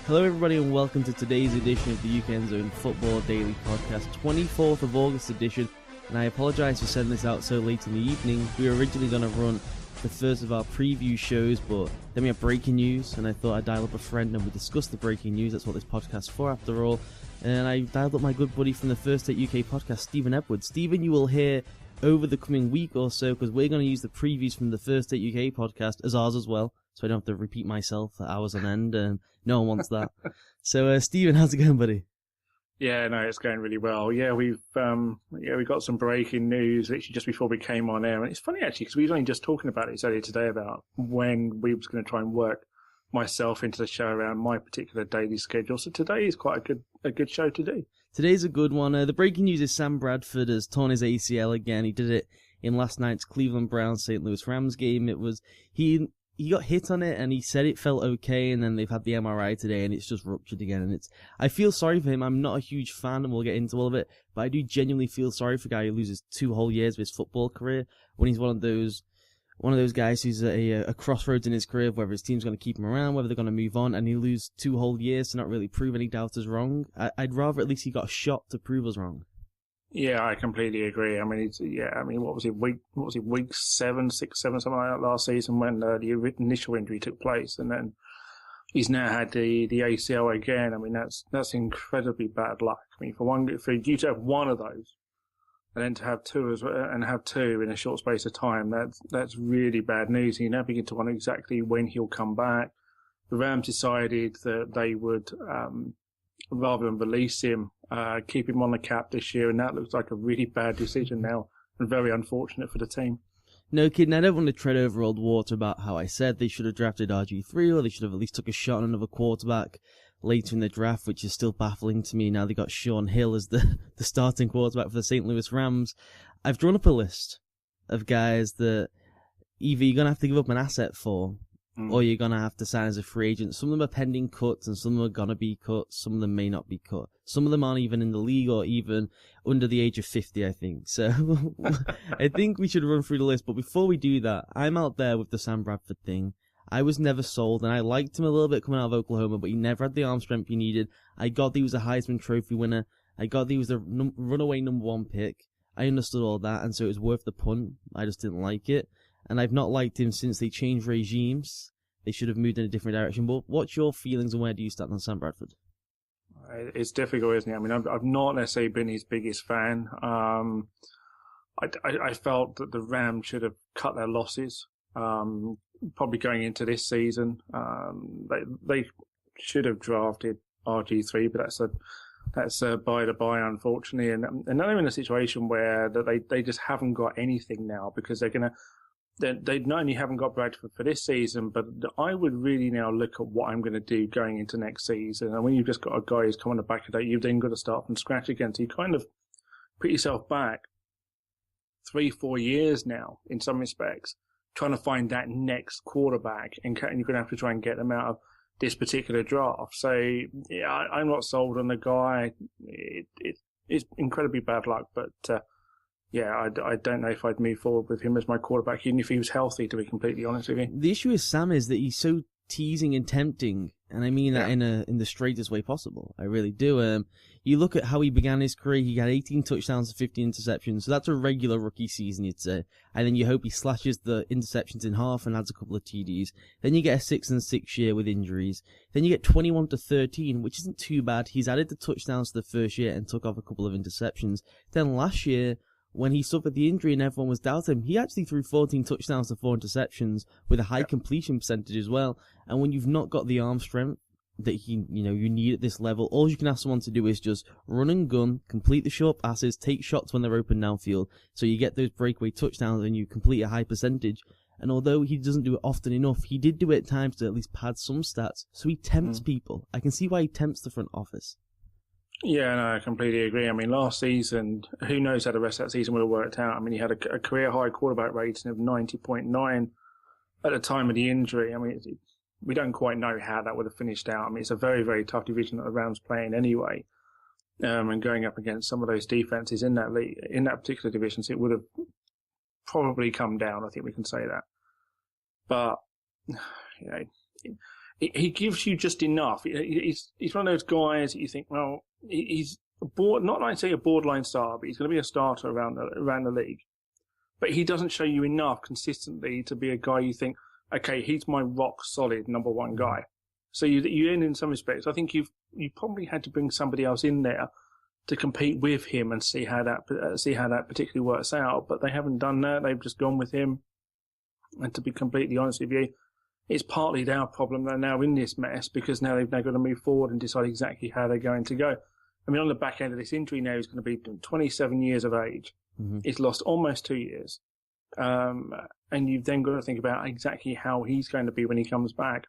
Hello everybody and welcome to today's edition of the UKEndZone Football Daily Podcast, 24th of August edition, and I apologise for sending this out so late in the evening. We were originally going to run the first of our preview shows, but then we had breaking news, and I thought I'd dial up a friend and we discuss the breaking news. That's what this podcast's for after all. And I dialed up my good buddy from the First Take UK podcast, Stephen Edwards. Stephen, you will hear over the coming week or so, because we're going to use the previews from the First Take UK podcast as ours as well, so I don't have to repeat myself for hours on end, and no one wants that. So, Stephen, how's it going, buddy? Yeah, no, it's going really well. Yeah, we got some breaking news literally just before we came on air, and it's funny actually because we were only just talking about it earlier today about when we was going to try and work myself into the show around my particular daily schedule. So today is quite a good show to do. Today's a good one. The breaking news is Sam Bradford has torn his ACL again. He did it in last night's Cleveland Browns St. Louis Rams game. It was he got hit on it and he said it felt okay, and then they've had the MRI today and it's just ruptured again. And I feel sorry for him. I'm not a huge fan, and we'll get into all of it, but I do genuinely feel sorry for a guy who loses 2 whole years of his football career when he's one of those guys who's at a crossroads in his career, whether his team's going to keep him around, whether they're going to move on, and he lose 2 whole years to not really prove any doubters wrong. I'd rather at least he got a shot to prove us wrong. Yeah, I completely agree. I mean, what was it, week 7, 6, 7, something like that last season when the initial injury took place, and then he's now had the ACL again. I mean, that's incredibly bad luck. I mean, for you to have one of those, and then to have two in a short space of time, that's really bad news. You now begin to wonder exactly when he'll come back. The Rams decided that they would, rather than release him, keep him on the cap this year, and that looks like a really bad decision now, and very unfortunate for the team. No kidding, I don't want to tread over old water about how I said they should have drafted RG3, or they should have at least took a shot on another quarterback later in the draft, which is still baffling to me. Now they got Sean Hill as the starting quarterback for the St. Louis Rams. I've drawn up a list of guys that either you're going to have to give up an asset for, or you're going to have to sign as a free agent. Some of them are pending cuts, and some of them are going to be cut. Some of them may not be cut. Some of them aren't even in the league or even under the age of 50, I think. So I think we should run through the list. But before we do that, I'm out there with the Sam Bradford thing. I was never sold, and I liked him a little bit coming out of Oklahoma, but he never had the arm strength he needed. I got that he was a Heisman Trophy winner. I got that he was the runaway number 1 pick. I understood all that, and so it was worth the punt. I just didn't like it. And I've not liked him since they changed regimes. They should have moved in a different direction. But what's your feelings, and where do you stand on Sam Bradford? It's difficult, isn't it? I mean, I've not necessarily been his biggest fan. I felt that the Rams should have cut their losses, probably going into this season. They should have drafted RG3, but that's by the by, unfortunately. And now they're in a situation where that they just haven't got anything now, because they not only haven't got Bradford for this season, but I would really now look at what I'm going to do going into next season. And when you've just got a guy who's come on the back of that, you've then got to start from scratch again. So you kind of put yourself back 3-4 years now, in some respects, trying to find that next quarterback, and you're going to have to try and get them out of this particular draft. So yeah, I'm not sold on the guy. It's incredibly bad luck, but yeah, I don't know if I'd move forward with him as my quarterback, even if he was healthy, to be completely honest with you. The issue with Sam is that he's so teasing and tempting, and I mean that in the straightest way possible. I really do. You look at how he began his career, he had 18 touchdowns and 15 interceptions, so that's a regular rookie season, you'd say. And then you hope he slashes the interceptions in half and adds a couple of TDs. Then you get a 6-6 year with injuries. Then you get 21-13, which isn't too bad. He's added the touchdowns to the first year and took off a couple of interceptions. Then last year, when he suffered the injury and everyone was doubting him, he actually threw 14 touchdowns to 4 interceptions with a high completion percentage as well. And when you've not got the arm strength that you need at this level, all you can ask someone to do is just run and gun, complete the short passes, take shots when they're open downfield, so you get those breakaway touchdowns and you complete a high percentage. And although he doesn't do it often enough, he did do it at times to at least pad some stats. So he tempts people. I can see why he tempts the front office. Yeah, no, I completely agree. I mean, last season, who knows how the rest of that season would have worked out. I mean, he had a career-high quarterback rating of 90.9 at the time of the injury. I mean, we don't quite know how that would have finished out. I mean, it's a very, very tough division that the Rams play in anyway. And going up against some of those defenses in that league, in that particular division, so it would have probably come down. I think we can say that. But, you know, he gives you just enough. He's one of those guys that you think, well, he's not like say a borderline star, but he's going to be a starter around the league. But he doesn't show you enough consistently to be a guy you think, okay, he's my rock solid number one guy. So you end in some respects. I think you probably had to bring somebody else in there to compete with him and see how that particularly works out. But they haven't done that. They've just gone with him. And to be completely honest with you, it's partly their problem. They're now in this mess because now they've got to move forward and decide exactly how they're going to go. I mean, on the back end of this injury now, he's going to be 27 years of age. Mm-hmm. He's lost almost 2 years. And you've then got to think about exactly how he's going to be when he comes back.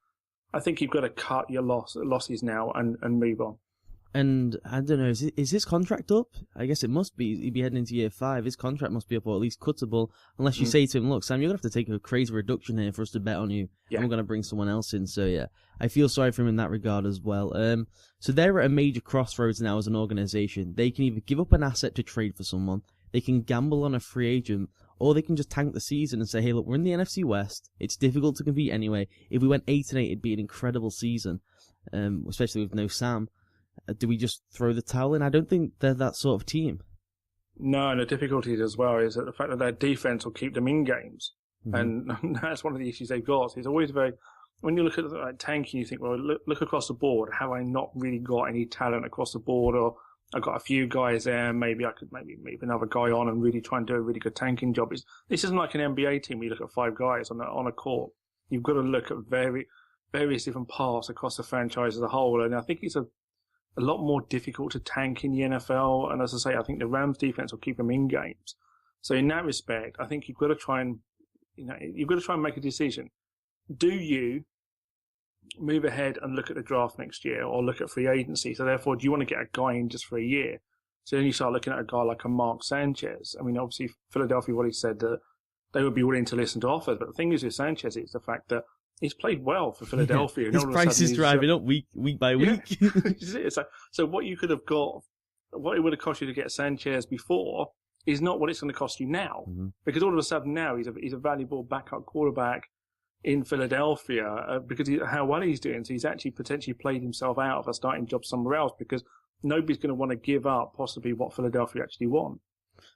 I think you've got to cut your losses now and move on. And I don't know, is his contract up? I guess it must be. He'd be heading into year 5. His contract must be up, or at least cuttable, unless you say to him, look, Sam, you're going to have to take a crazy reduction here for us to bet on you. Yeah. And we're going to bring someone else in. So, yeah, I feel sorry for him in that regard as well. So they're at a major crossroads now as an organisation. They can either give up an asset to trade for someone, they can gamble on a free agent, or they can just tank the season and say, hey, look, we're in the NFC West. It's difficult to compete anyway. If we went 8-8, it'd be an incredible season, especially with no Sam. Do we just throw the towel in? I don't think they're that sort of team. No, and the difficulty as well is that the fact that their defense will keep them in games. Mm-hmm. And that's one of the issues they've got. It's always when you look at tanking, you think, well, look across the board. Have I not really got any talent across the board? Or I've got a few guys there. Maybe I could maybe move another guy on and really try and do a really good tanking job. This isn't like an NBA team where you look at 5 guys on a court. You've got to look at various different parts across the franchise as a whole. And I think it's a lot more difficult to tank in the NFL. And as I say, I think the Rams defense will keep them in games. So in that respect, I think you've got to try and make a decision. Do you move ahead and look at the draft next year or look at free agency? So therefore, do you want to get a guy in just for a year? So then you start looking at a guy like a Mark Sanchez. I mean, obviously Philadelphia already said that they would be willing to listen to offers. But the thing is with Sanchez, it's the fact that he's played well for Philadelphia. His price is driving up week by week. Yeah. So what you could have got, what it would have cost you to get Sanchez before is not what it's going to cost you now. Mm-hmm. Because all of a sudden now he's a valuable backup quarterback in Philadelphia because how well he's doing. So he's actually potentially played himself out of a starting job somewhere else because nobody's going to want to give up possibly what Philadelphia actually want.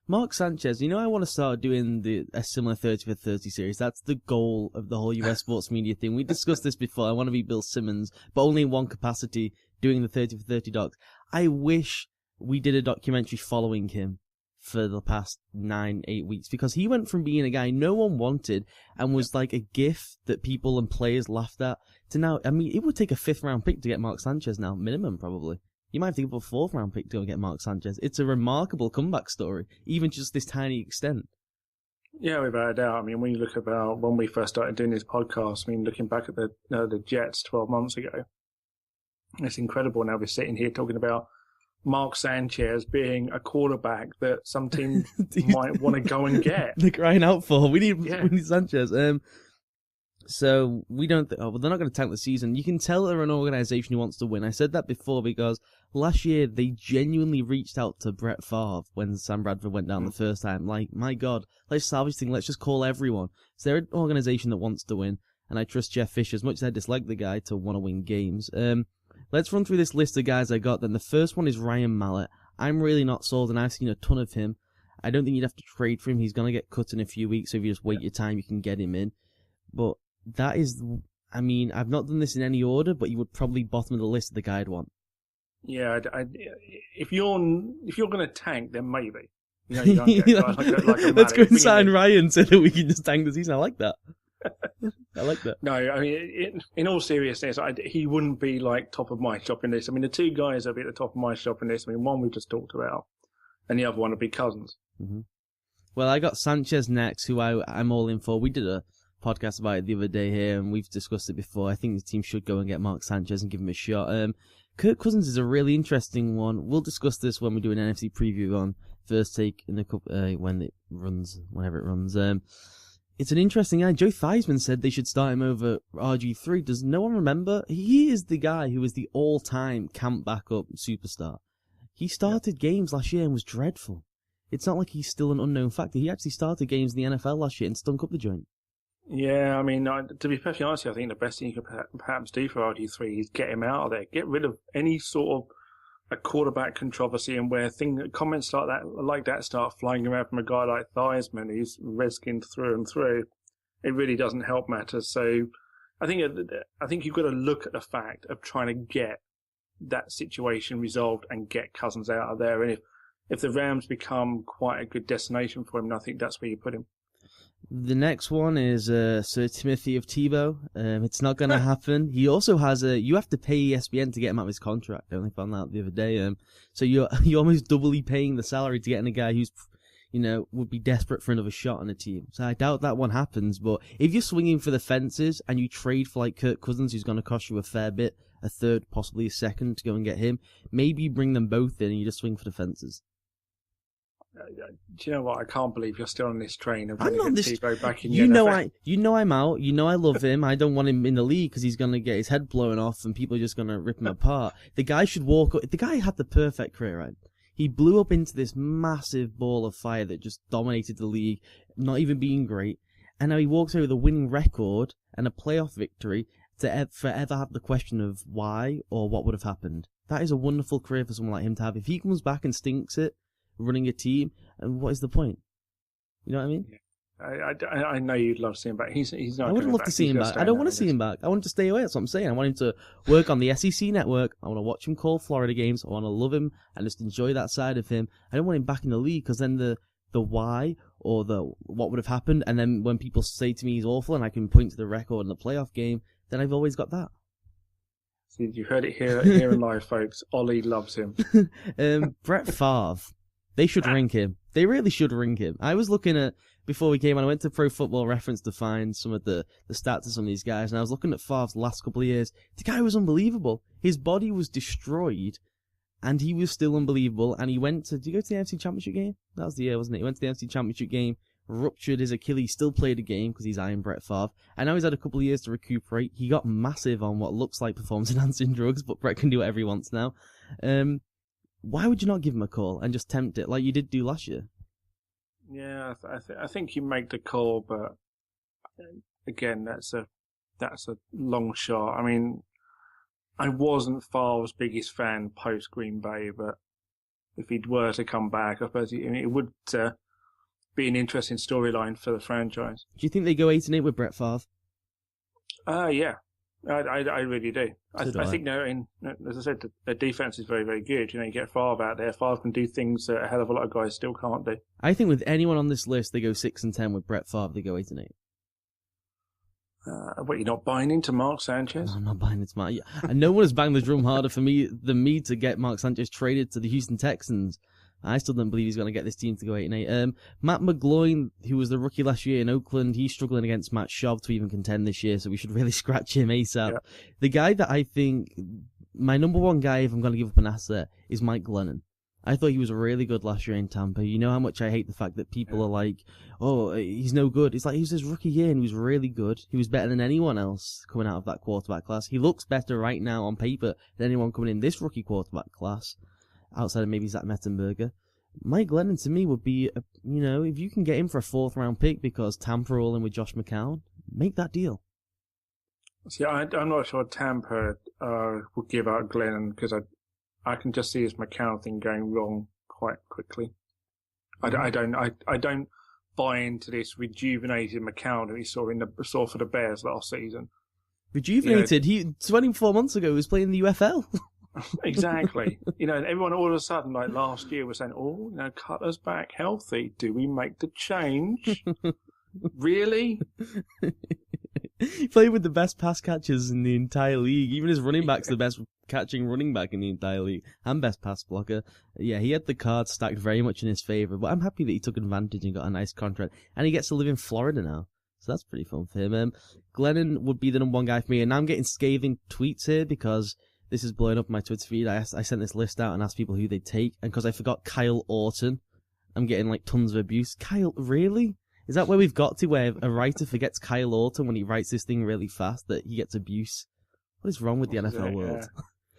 Mark Sanchez, I want to start doing a similar 30 for 30 series. That's the goal of the whole US sports media thing. We discussed this before. I want to be Bill Simmons, but only in one capacity, doing the 30 for 30 docs. I wish we did a documentary following him for the past 9-8 weeks, because he went from being a guy no one wanted and was like a gif that people and players laughed at to now, I mean, it would take a 5th round pick to get Mark Sanchez now, minimum probably. You might have to give up a 4th round pick to go get Mark Sanchez. It's a remarkable comeback story, even just this tiny extent. Yeah, without a doubt. I mean, when you look about when we first started doing this podcast, I mean, looking back at the Jets 12 months ago, it's incredible. Now we're sitting here talking about Mark Sanchez being a quarterback that some team might want to go and get. They're crying out for. We need Sanchez. So we don't. They're not going to tank the season. You can tell they're an organization who wants to win. I said that before because last year they genuinely reached out to Brett Favre when Sam Bradford went down the first time. Like, my God, let's salvage things. Let's just call everyone. So they're an organization that wants to win, and I trust Jeff Fisher, as much as I dislike the guy, to want to win games. Let's run through this list of guys I got. Then the first one is Ryan Mallett. I'm really not sold, and I've seen a ton of him. I don't think you'd have to trade for him. He's going to get cut in a few weeks, so if you just wait your time, you can get him in. But that is, I mean, I've not done this in any order, but you would probably bottom of the list of the guy I'd want. Yeah, if you're going to tank, then maybe. You don't get like a Let's go and sign Ryan so that we can just tank the season. I like that. I like that. No, I mean, in all seriousness, he wouldn't be like top of my shopping list. I mean, the 2 guys would be at the top of my shopping list. I mean, one we just talked about, and the other one would be Cousins. Mm-hmm. Well, I got Sanchez next, who I'm all in for. We did a podcast about it the other day here, and we've discussed it before. I think the team should go and get Mark Sanchez and give him a shot. Kirk Cousins is a really interesting one. We'll discuss this when we do an NFC preview on First Take in a couple, whenever it runs. It's an interesting guy. Joe Theismann said they should start him over RG3. Does no one remember? He is the guy who is the all-time camp backup superstar. He started games last year and was dreadful. It's not like he's still an unknown factor. He actually started games in the NFL last year and stunk up the joint. Yeah, I mean, to be perfectly honest, I think the best thing you could perhaps do for RG3 is get him out of there, get rid of any sort of a quarterback controversy, and where comments like that start flying around from a guy like Theismann, who's red-skinned through and through. It really doesn't help matters. So, I think you've got to look at the fact of trying to get that situation resolved and get Cousins out of there. And if the Rams become quite a good destination for him, I think that's where you put him. The next one is Sir Timothy of Tebow. It's not going to happen. He also has you have to pay ESPN to get him out of his contract. I only found that out the other day. So you're almost doubly paying the salary to get in a guy who's, would be desperate for another shot on a team. So I doubt that one happens. But if you're swinging for the fences and you trade for like Kirk Cousins, who's going to cost you a fair bit, a third, possibly a second to go and get him, maybe you bring them both in and you just swing for the fences. Do you know what? I can't believe you're still on this train of I'm not this. Tebow back in you the know, NFL. I'm out. You know, I love him. I don't want him in the league because he's gonna get his head blown off and people are just gonna rip him apart. The guy should walk. The guy had the perfect career, right? He blew up into this massive ball of fire that just dominated the league, not even being great. And now he walks away with a winning record and a playoff victory to forever have the question of why or what would have happened. That is a wonderful career for someone like him to have. If he comes back and stinks it, running a team, and what is the point? You know what I mean? Yeah. I know you'd love to see him back. He's not. I would love to see him back. I don't want to see him back. I want him to stay away. That's what I'm saying. I want him to work on the SEC network. I want to watch him call Florida games. I want to love him and just enjoy that side of him. I don't want him back in the league because then the why or the what would have happened, and then when people say to me he's awful and I can point to the record in the playoff game, then I've always got that. See, you heard it here in live, folks. Ollie loves him. Brett Favre. They should ring him. They really should ring him. I was looking at, before we came on, I went to Pro Football Reference to find some of the stats of some of these guys, and I was looking at Favre's last couple of years. The guy was unbelievable. His body was destroyed, and he was still unbelievable, and he went to, did he go to the NFC Championship game? That was the year, wasn't it? He went to the NFC Championship game, ruptured his Achilles, still played a game, because he's Iron Brett Favre, and now he's had a couple of years to recuperate. He got massive on what looks like performance-enhancing drugs, but Brett can do whatever he wants now. Why would you not give him a call and just tempt it like you did do last year? Yeah, I think you make the call, but again, that's a long shot. I mean, I wasn't Favre's biggest fan post Green Bay, but if he were to come back, I suppose it would be an interesting storyline for the franchise. Do you think they go 8-8 with Brett Favre? Yeah. I really do. I think as I said, the defense is very, very good. You get Favre out there. Favre can do things that a hell of a lot of guys still can't do. I think with anyone on this list, they go 6-10. With Brett Favre, they go 8-8. What, you're not buying into Mark Sanchez? No, I'm not buying into Mark. And no one has banged the drum harder for me than me to get Mark Sanchez traded to the Houston Texans. I still don't believe he's going to get this team to go 8-8. Matt McGloin, who was the rookie last year in Oakland, he's struggling against Matt Schaub to even contend this year, so we should really scratch him ASAP. Yeah. The guy that I think, my number one guy, if I'm going to give up an asset, is Mike Glennon. I thought he was really good last year in Tampa. You know how much I hate the fact that people are like, oh, he's no good. It's like, he was his rookie year and he was really good. He was better than anyone else coming out of that quarterback class. He looks better right now on paper than anyone coming in this rookie quarterback class, outside of maybe Zach Mettenberger. Mike Glennon to me would be, if you can get him for a 4th round pick because Tampa are all in with Josh McCown, make that deal. See, I'm not sure Tampa would give out Glennon because I can just see his McCown thing going wrong quite quickly. I don't buy into this rejuvenated McCown that we saw for the Bears last season. Rejuvenated? He 24 months ago was playing the UFL. Exactly. And everyone all of a sudden, like last year, was saying, Cutler's back healthy. Do we make the change? Really? He played with the best pass catchers in the entire league. Even his running back's the best catching running back in the entire league. And best pass blocker. Yeah, he had the cards stacked very much in his favour. But I'm happy that he took advantage and got a nice contract. And he gets to live in Florida now. So that's pretty fun for him. Glennon would be the number one guy for me. And now I'm getting scathing tweets here because this is blowing up my Twitter feed. I sent this list out and asked people who they'd take. And because I forgot Kyle Orton, I'm getting like tons of abuse. Kyle, really? Is that where we've got to, where a writer forgets Kyle Orton when he writes this thing really fast, that he gets abuse? What is wrong with the NFL world?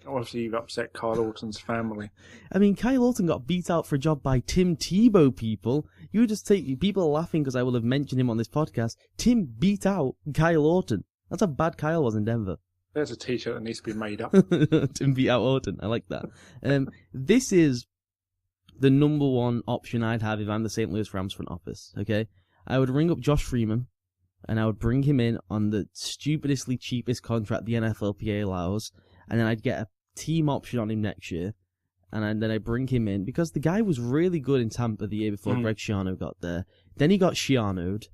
Obviously, you've upset Kyle Orton's family. I mean, Kyle Orton got beat out for a job by Tim Tebow, people. You just people are laughing because I will have mentioned him on this podcast. Tim beat out Kyle Orton. That's how bad Kyle was in Denver. There's a t-shirt that needs to be made up. Tim beat out Orton. I like that. This is the number one option I'd have if I'm the St. Louis Rams front office, okay? I would ring up Josh Freeman, and I would bring him in on the stupidly cheapest contract the NFLPA allows, and then I'd get a team option on him next year, and then I bring him in, because the guy was really good in Tampa the year before Greg Schiano got there. Then he got Schiano'd,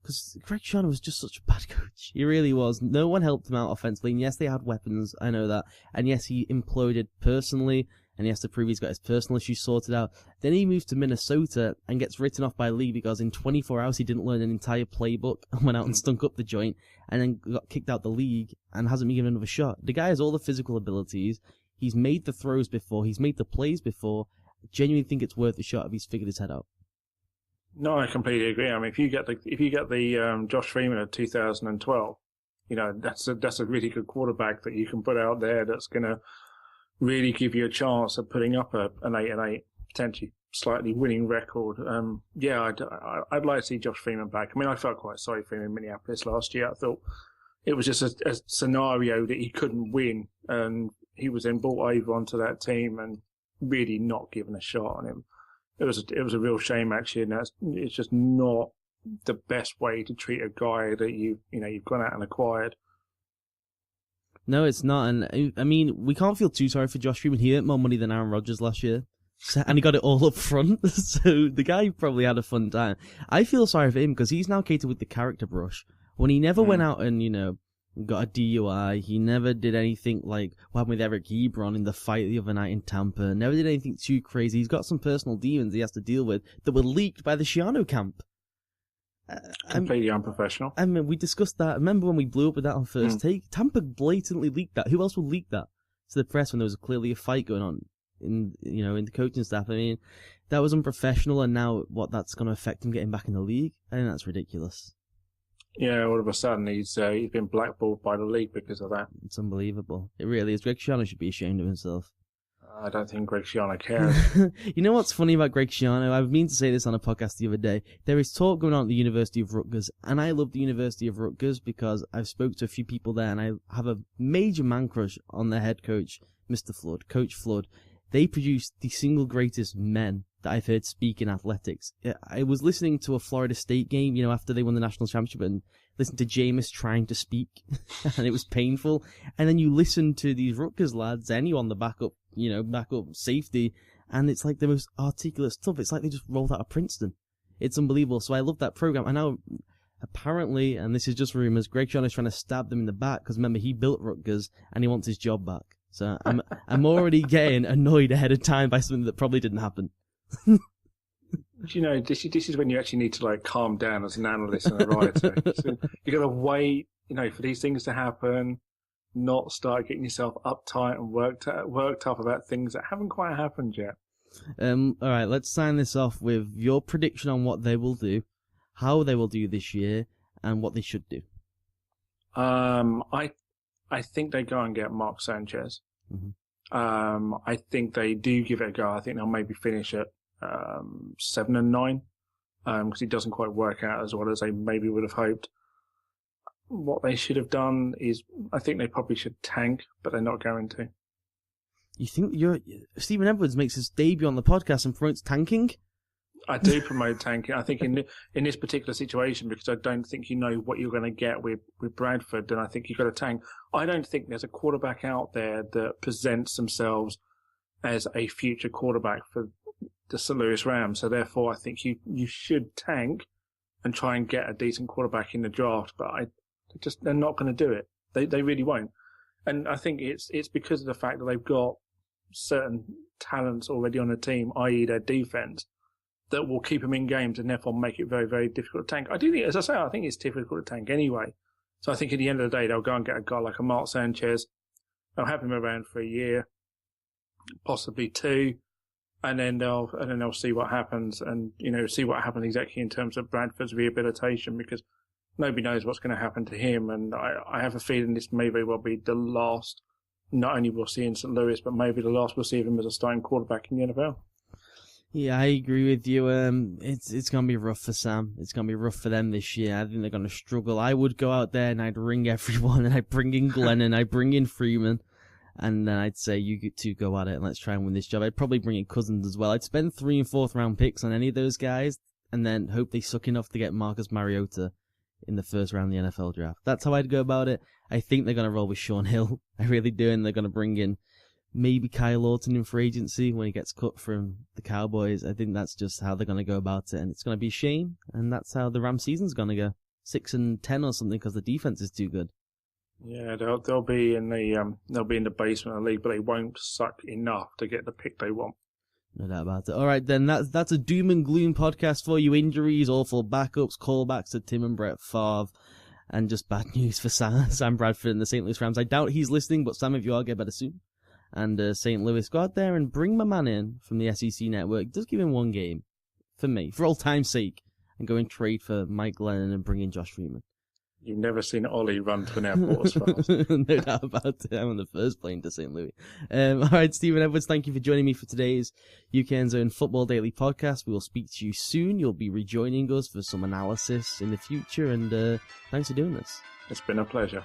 because Greg Schiano was just such a bad coach. He really was. No one helped him out offensively, and yes, they had weapons, I know that, and yes, he imploded personally, and yes, to prove he's got his personal issues sorted out. Then he moves to Minnesota and gets written off by the league because in 24 hours he didn't learn an entire playbook and went out and stunk up the joint and then got kicked out the league and hasn't been given another shot. The guy has all the physical abilities. He's made the throws before. He's made the plays before. I genuinely think it's worth a shot if he's figured his head out. No, I completely agree. I mean, if you get the Josh Freeman of 2012, that's a really good quarterback that you can put out there that's going to really give you a chance of putting up an 8-8, potentially slightly winning record. I'd like to see Josh Freeman back. I mean, I felt quite sorry for him in Minneapolis last year. I thought it was just a scenario that he couldn't win, and he was then brought over onto that team and really not given a shot on him. It was a real shame, actually, and it's just not the best way to treat a guy that you've gone out and acquired. No, it's not. And I mean, we can't feel too sorry for Josh Freeman. He earned more money than Aaron Rodgers last year. And he got it all up front. So the guy probably had a fun time. I feel sorry for him because he's now catered with the character brush. When he never went out and, got a DUI, he never did anything like what happened with Eric Ebron in the fight the other night in Tampa. Never did anything too crazy. He's got some personal demons he has to deal with that were leaked by the Schiano camp. Completely unprofessional. I mean, we discussed that. Remember when we blew up with that on First Take? Tampa blatantly leaked that. Who else would leak that to the press when there was clearly a fight going on in the coaching staff? I mean, that was unprofessional, and now that's going to affect him getting back in the league? I think that's ridiculous. Yeah, all of a sudden he's been blackballed by the league because of that. It's unbelievable. It really is. Greg Schiano should be ashamed of himself. I don't think Greg Schiano cares. You know what's funny about Greg Schiano? I've meant to say this on a podcast the other day. There is talk going on at the University of Rutgers, and I love the University of Rutgers because I've spoke to a few people there, and I have a major man crush on their head coach, Mr. Flood, Coach Flood. They produce the single greatest men that I've heard speak in athletics. I was listening to a Florida State game, after they won the national championship, and listened to Jameis trying to speak, and it was painful. And then you listen to these Rutgers lads, anyone the backup safety, and it's like the most articulate stuff. It's like they just rolled out of Princeton. It's unbelievable. So I love that program. I know, apparently, and this is just rumors, Greg Schiano is trying to stab them in the back because remember he built Rutgers and he wants his job back. So I'm already getting annoyed ahead of time by something that probably didn't happen. This is when you actually need to calm down as an analyst and a writer. So you got to wait, for these things to happen, not start getting yourself uptight and worked up about things that haven't quite happened yet. All right, let's sign this off with your prediction on what they will do, how they will do this year, and what they should do. I think they go and get Mark Sanchez. Mm-hmm. I think they do give it a go. I think they'll maybe finish at 7-9 because it doesn't quite work out as well as they maybe would have hoped. What they should have done is, I think they probably should tank, but they're not going to. You think Stephen Edwards makes his debut on the podcast and promotes tanking? I do promote tanking. I think in this particular situation, because I don't think you know what you're going to get with Bradford, then I think you've got to tank. I don't think there's a quarterback out there that presents themselves as a future quarterback for the St. Louis Rams. So therefore, I think you should tank and try and get a decent quarterback in the draft. But they're not going to do it. They really won't. And I think it's because of the fact that they've got certain talents already on the team, i.e. their defense, that will keep them in games and therefore make it very, very difficult to tank. I do think, as I say, I think it's difficult to tank anyway. So I think at the end of the day, they'll go and get a guy like a Mark Sanchez. They'll have him around for a year, possibly two, and then they'll see what happens and, see what happens exactly in terms of Bradford's rehabilitation, because nobody knows what's going to happen to him. And I have a feeling this may very well be the last not only we'll see in St. Louis, but maybe the last we'll see of him as a starting quarterback in the NFL. Yeah, I agree with you. It's gonna be rough for Sam. It's gonna be rough for them this year. I think they're gonna struggle. I would go out there and I'd ring everyone, and I'd bring in Glenn, and I'd bring in Freeman, and then I'd say, you two go at it and let's try and win this job. I'd probably bring in Cousins as well. I'd spend 3 and 4th round picks on any of those guys, and then hope they suck enough to get Marcus Mariota in the first round of the NFL draft. That's how I'd go about it. I think they're gonna roll with Sean Hill. I really do, and they're gonna bring in maybe Kyle Lawton in free agency when he gets cut from the Cowboys. I think that's just how they're going to go about it, and it's going to be a shame, and that's how the Rams season's going to go. 6-10 or something, because the defense is too good. Yeah, they'll be in the basement of the league, but they won't suck enough to get the pick they want. No doubt about it. All right, then, that's a doom and gloom podcast for you. Injuries, awful backups, callbacks to Tim and Brett Favre, and just bad news for Sam Bradford and the St. Louis Rams. I doubt he's listening, but Sam, if you are, get better soon. And St. Louis, go out there and bring my man in from the SEC network. Just give him one game for me, for old time's sake, and go and trade for Mike Glennon and bring in Josh Freeman. You've never seen Ollie run to an airport as fast. No doubt about it. I'm on the first plane to St. Louis. All right, Stephen Edwards, thank you for joining me for today's UKEndZone Football Daily Podcast. We will speak to you soon. You'll be rejoining us for some analysis in the future, and thanks for doing this. It's been a pleasure.